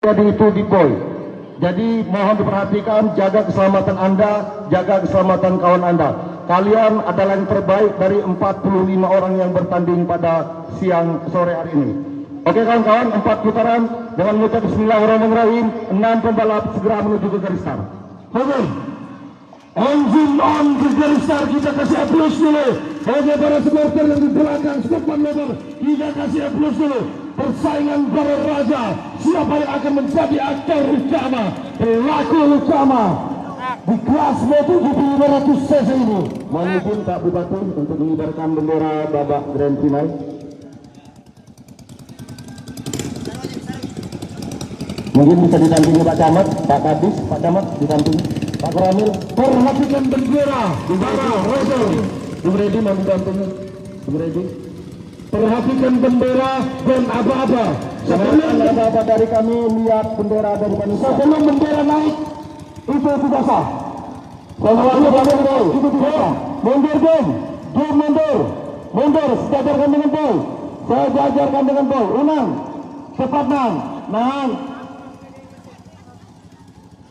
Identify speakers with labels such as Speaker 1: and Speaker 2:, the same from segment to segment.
Speaker 1: Jadi itu deploy. Jadi mohon diperhatikan, jaga keselamatan Anda, jaga keselamatan kawan Anda. Kalian adalah yang terbaik dari 45 orang yang bertanding pada siang sore hari ini. Oke kawan-kawan, 4 putaran dengan mengucap Bismillahirrahmanirrahim. 6 pembalap segera menuju ke garis start. Oke, engine on ke garis start, kita kasih aplaus dulu. Oke, para supporter yang di belakang depan lebar, kita kasih aplaus dulu. Persaingan para raja, siapa yang akan menjadi aktor utama, pelaku utama di kelas MotoGP 500 cc ini. Mohon izin Pak Bupati untuk mengibarkan bendera babak Grand Final. Mungkin bisa didampingi Pak Camat, Pak Kadis, Pak Camat didampingi Pak Keramil. Perhatikan bendera para raja. Bung Redi mau didampingi, Bung Redi. Perhatikan bendera dan apa-apa. Sebelum apa-apa dari kami lihat bendera dari Indonesia. Sebelum bendera naik itu tidak sah. Kalau itu tidak sah. Mundur dong, mundur. Sejajarkan dengan bol. Sejajarkan dengan bol. Unang, cepat nang.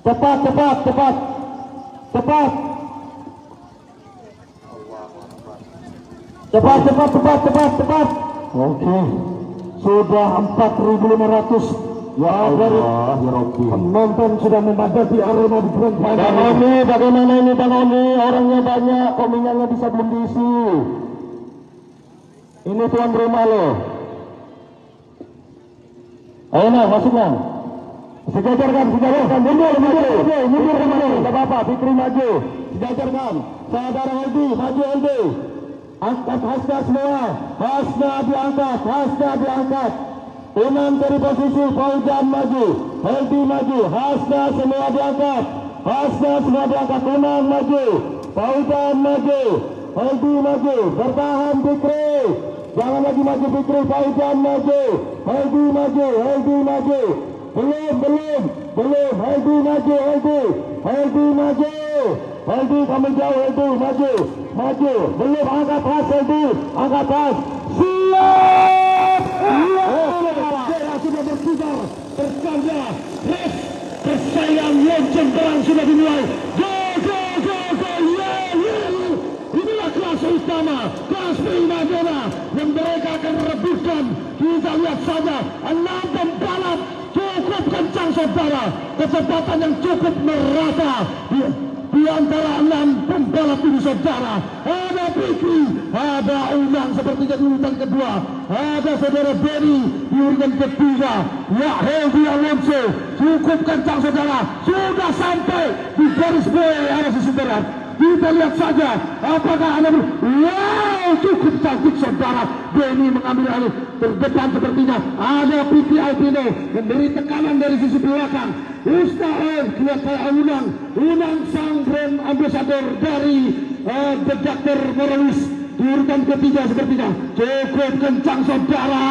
Speaker 1: Cepat. Oke. Sudah 4.500. Ya Allah, ya Rabbi. Penonton sudah memadati arena di Grand Final. Bang Ami, bagaimana ini Bang Ami? Orangnya banyak, kominannya bisa belum diisi. Ini tuan rumah loh. Ayo nah, masuk nah. Sejajarkan. Mundur. Tidak apa-apa, Fikri maju. Sejajarkan. Saudara Aldi, maju Aldi. Angkat Hasna semua. Hasna diangkat. Unang dari posisi, Fauzan maju. Aldi maju. Hasna semua diangkat. Unang maju. Fauzan maju. Aldi maju. Bertahan Fikri. Jangan lagi maju Fikri. Fauzan maju. Aldi maju. Belum. Aldi maju. Aldi kamu jauh, Aldi maju. Belum, angkat pas Aldi. Siap. Sudah berputar. Berkarya. Persaingan lonceng perang sudah dimulai. Go. Inilah kelas utama, kelas primavera yang mereka akan rebutkan. Kita lihat saja 6 pembalap cukup kencang saudara, kecepatan yang cukup merata di antara 6 pembalap ini saudara. Ada Fikri, ada Unang sepertinya di urutan kedua, ada saudara Benny di urutan ketiga. Ya, Heldi Alonso cukup kencang saudara, sudah sampai di garis area sisi barat. Kita lihat saja apakah ada. Wow, cukup cantik saudara. Benny mengambil alih terdepan sepertinya. Ada Fikri Alpino memberi tekanan dari sisi belakang. Ustaz lihat saya Unang sang brand ambassador dari The Doctor Morales di urutan ketiga sepertinya. Cukup kencang saudara.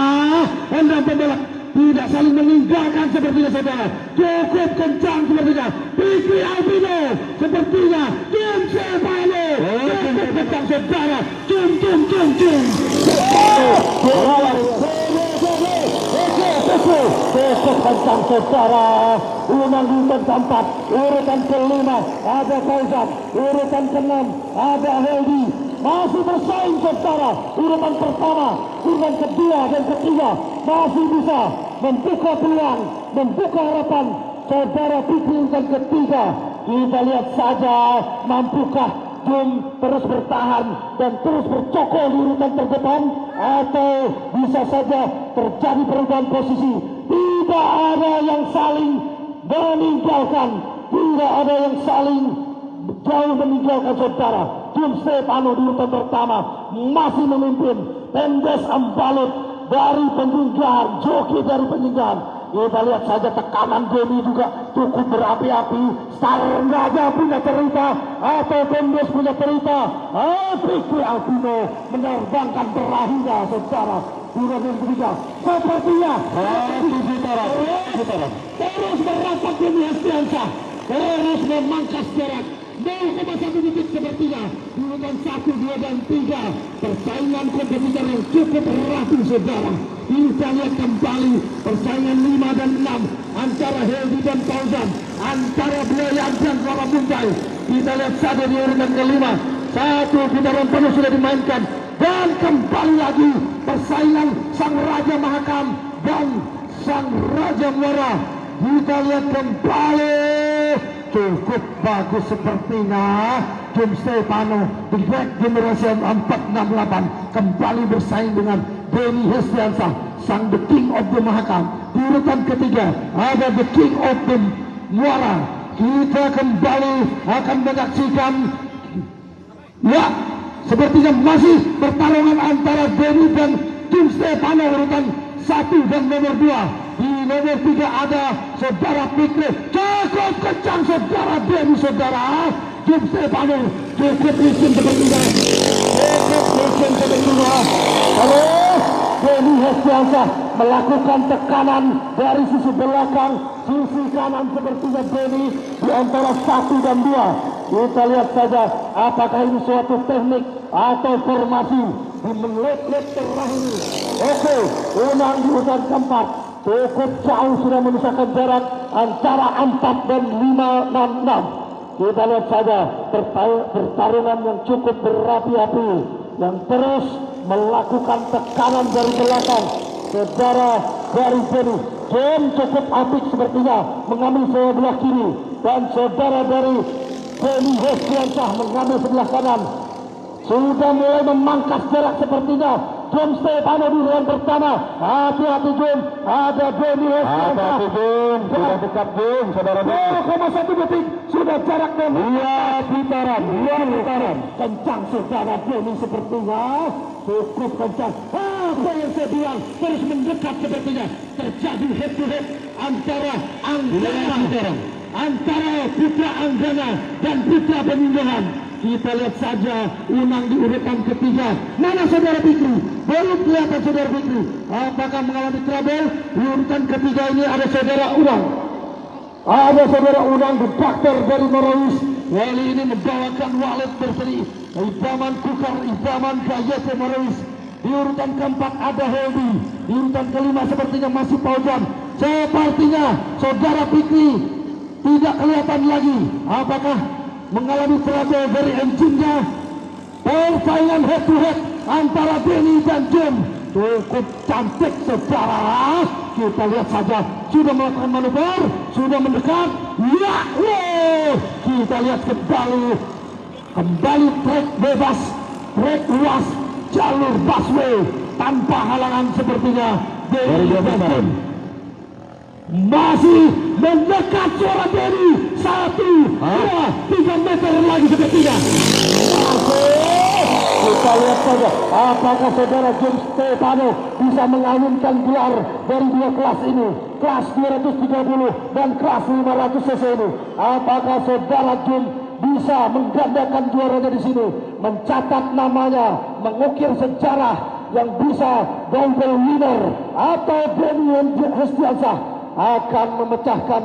Speaker 1: Anda pembalap tidak saling meninggalkan sepertinya saudara. Cukup kencang sepertinya. Fikri Alpino sepertinya. Tim Sepalo. Cukup kencang saudara. Cum. Cukup kencang saudara. Unang urutan keempat, urutan kelima ada Fauzan, urutan keenam ada Heldi. Masih bersaing saudara. Urutan pertama, urutan kedua dan ketiga masih bisa membuka peluang, membuka harapan saudara Fikri urutan ketiga. Kita lihat saja mampukah Jum terus bertahan dan terus bercokol di urutan terdepan, atau bisa saja terjadi perubahan posisi. Tidak ada yang saling meninggalkan, tidak ada yang saling jauh meninggalkan saudara. Jum Stefano di urutan pertama masih memimpin. Pendes Ambalut dari penyinggahan, joki dari penyinggahan. Kita lihat saja tekanan Benny juga cukup berapi-api. Sarnaja punya cerita atau Pendes punya cerita. Fikri Alpino menerbangkan perahunya saudara. Urutan ketiga sepertinya terus merapat Denny Hestiansyah, terus memangkas jarak 0,1 detik sepertinya. Urutan 1, 2, dan 3. Persaingan kompetitor yang cukup rapi saudara. Kita lihat kembali persaingan 5 dan 6 antara Heldi dan Fauzan, antara Belian dan Suara Mumbai. Kita lihat saja di urutan kelima. 1 putaran penuh sudah dimainkan. Dan kembali lagi persaingan Sang Raja Mahakam dan Sang Raja Muara. Kita lihat kembali, cukup bagus sepertinya. Jom Stefano di Black Generation 468 kembali bersaing dengan Denny Hestiansyah, sang The King of the Mahakam. Di urutan ketiga ada The King of the Muara. Kita kembali akan menyaksikan, ya, sepertinya masih pertarungan antara Denny dan Jom Stefano urutan 1 dan nomor 2. Di nomor 3 ada saudara Fikri. Cukup kencang saudara Denny, saudara. Jom Stefano cukup licin sepertinya. Cukup licin sepertinya. Terus Denny Hestiansyah melakukan tekanan dari sisi belakang, sisi kanan sepertinya Denny di antara 1 dan 2. Kita lihat saja apakah ini suatu teknik atau formasi di menit-menit terakhir. Oke, Unang di urutan keempat cukup jauh sudah memisahkan jarak antara 4 dan 5 dan 6. Kita lihat saja pertarungan yang cukup berapi-api yang terus melakukan tekanan dari belakang. Saudara dari Denny Jom cukup apik sepertinya mengambil sebelah kiri, dan saudara dari Denny Hestiansyah mengambil sebelah kanan. Sudah mulai memangkas jarak sepertinya. Jom Stefano di ruang pertama. Hati-hati Jom, ada Denny Hestiansyah. Hati-hati Jom, sudah dekat Jom, saudara. 0,1 detik sudah jarak dan 2 putaran. Kencang saudara Denny sepertinya, cukup kencang. Apa yang saya bilang, terus mendekat sepertinya. Terjadi head to head antara Putra Anggana dan Putra Penindahan. Kita lihat saja Unang di urutan ketiga. Mana saudara Fikri? Belum kelihatan saudara Fikri. Apakah mengalami trouble? Di urutan ketiga ini ada saudara Unang. Ada saudara Unang, the doctor dari Marawis. Kali ini membawakan walet berseri idaman Kukar, idaman Kayete Marawis. Di urutan keempat ada Heldi. Di urutan kelima sepertinya masih Fauzan. Sepertinya saudara Fikri tidak kelihatan lagi. Apakah mengalami trouble dari engine-nya? Persaingan head to head antara Denny dan Jom cukup cantik saudara. Kita lihat saja, sudah melakukan manuver, sudah mendekat. Ya, kita lihat kembali trek bebas, trek luas, jalur busway tanpa halangan sepertinya. Denny dan Jom masih mendekat suara Denny. 1, 2, 3 meter lagi sepertinya. Kita lihat saja apakah saudara Jom Stefano bisa mengawinkan gelar dari 2 kelas ini, kelas 230 dan kelas 500 cc ini. Apakah saudara Jom bisa menggandakan juaranya di sini, mencatat namanya, mengukir sejarah yang bisa double winner, atau Denny Hestiansyah akan memecahkan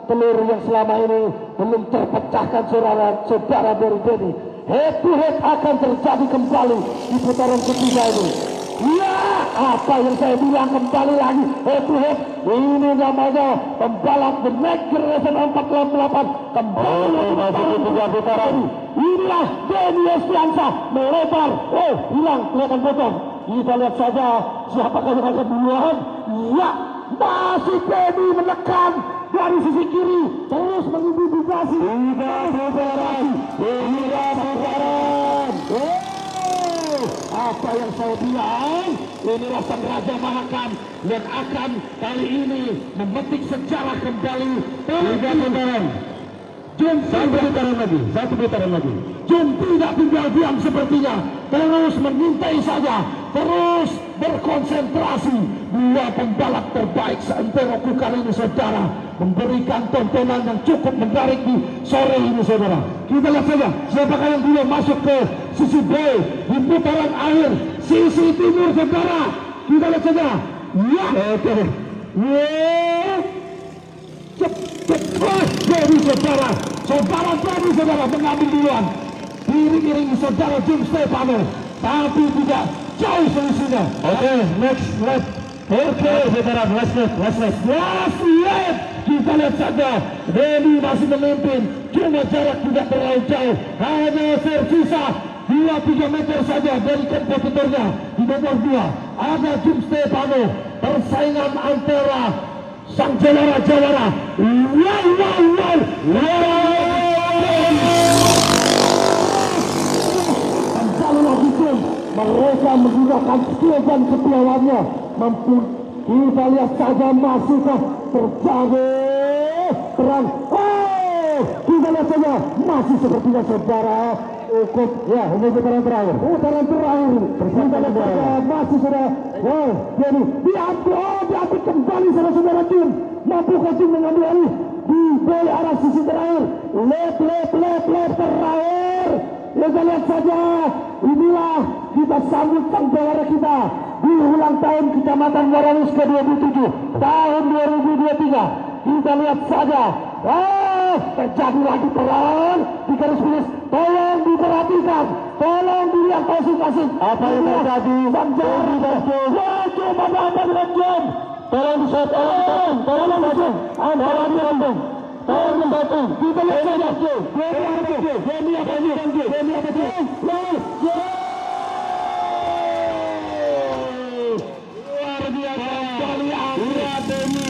Speaker 1: telur yang selama ini belum terpecahkan saudara dari Denny. Head to head akan terjadi kembali di putaran ketiga ini. Ya, apa yang saya bilang, kembali lagi head to head. Ini namanya pembalap The Next Generation 468 kembali lagi putaran. Inilah Denny Hestiansyah melebar. Hilang, kelihatan botol. Kita lihat saja siapakah yang akan duluan. Ya, masih Denny menekan dari sisi kiri, terus mengindikasi. Tidak putaran. Apa yang saya bilang, inilah Sang Raja Mahakam yang akan kali ini memetik sejarah kembali. Tidak putaran. Jom satu putaran lagi. Jom tidak tinggal diam sepertinya, terus mengintai saja, terus berkonsentrasi. 2 pembalap terbaik seantero Kukar ini saudara, memberikan tontonan yang cukup menarik di sore ini saudara. Kita lihat saja siapakah yang dulu masuk ke sisi B di putaran akhir, sisi timur saudara. Kita lihat saja. Ya, Cepat dari saudara mengambil duluan, diiringi saudara Jim Stefano, tapi tidak jauh selisihnya. Oke, next lap. Oke, saudara, last lap. Kita lihat saja, Denny masih memimpin, cuma jarak tidak terlalu jauh, hanya tersisa 2-3 meter saja dari kompetitornya. Di nomor 2 ada Jim Stefano, persaingan antara sang jawara. Wow. Dan kalau lagi mereka menggunakan skill dan kepiawannya, mampu. Kita lihat saja masihkah terjadi perang. Kita lihat saja masih sepertinya saudara. Cukup ya, ini putaran terakhir. Kita lihat saja masih saudara. Jadi diambil kembali saudara Jim. Mampukah Jim mengambil alih di boleh arah sisi terakhir. Lap terakhir. Kita lihat saja, inilah kita sambut sang juara kita di ulang tahun Kecamatan Moranis ke-27 tahun 2023. Kita lihat saja, terjadi lagi perang di garis finish. Tolong diperhatikan, tolong dilihat kasih apa yang terjadi. Coba apa dengan Jom? Tolong dibantu. Tolong membantu. Kita lihat saja. Demi apa? Luar biasa. Kali lihat Demi.